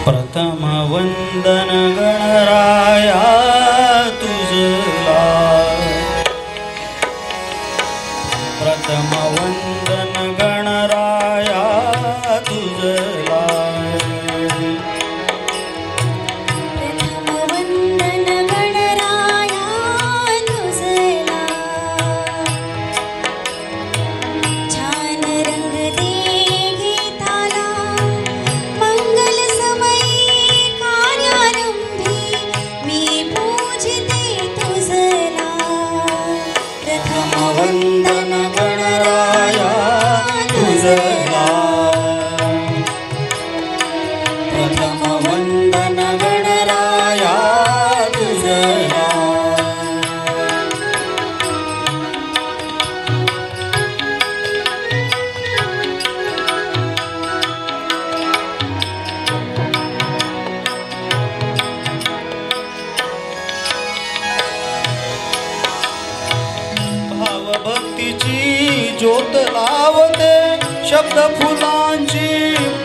प्रथम वंदन गणराया तुझला, प्रथम वंदन गणराया तुझला, प्रथम वंदन गणराया तुझला, छान रंग दे गीताला, मंगल समयी कार्यारंभी मी पूजिते तुझला. प्रथम वंदन गणराया तुझला, प्रथम वंदन गणराया तुझला. भावभक्तीची ज्योत लावते, शब्द फुलांची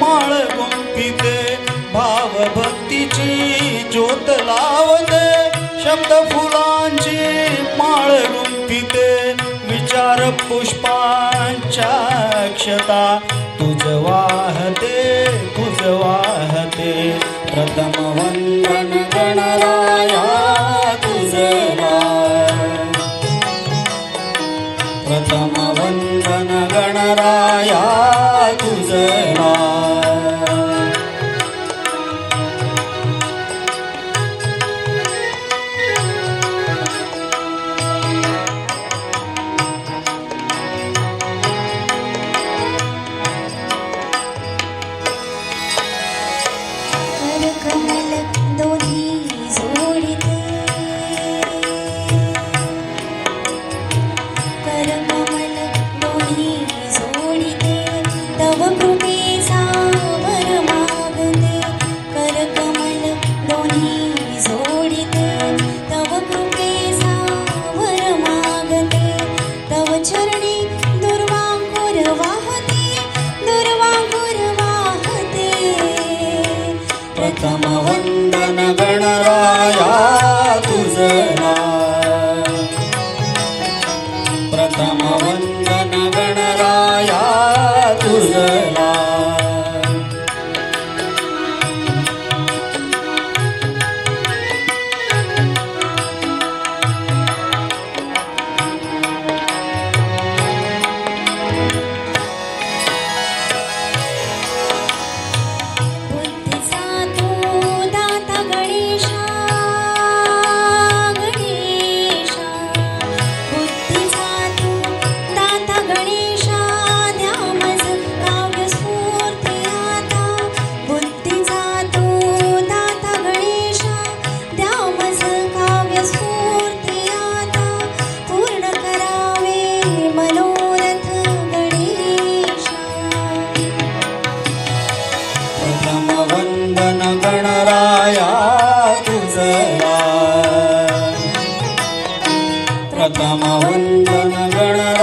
माळ गुंफिते. भावभक्तीची ज्योत लावते, शब्द फुलांची माळ गुंफिते. विचार पुष्पांच्या अक्षता तुझ वाहते, तुझ वाहते. प्रथम वंदन गणराया तुझला, प्रथम वंदन गणराया तुझला. करकमल दोन्ही जोडिते, करकमल दोन्ही जोडिते, तव कृपेचा वर मागते. करकमल दोन्ही जोडिते, तव कृपेचा वर मागते. तव चरणी दुर्वांकुर वाहते, दुर्वांकुर वाहते. प्रथम वंदन गणराया तुझला, प्रथम वंदन गणराया तुझला. बुद्धीचा तू दाता गणेशा, गणेशा. बुद्धीचा तू दाता गणेशा, द्या मज काव्य स्फूर्ती आता. बुद्धीचा तू दाता गणेशा, द्या मज काव्य स्फूर्ती आता. पूर्ण करावे मनोरथ गणेशा. प्रथम वंदन गणराया तुझला, प्रथम वंदन गणराया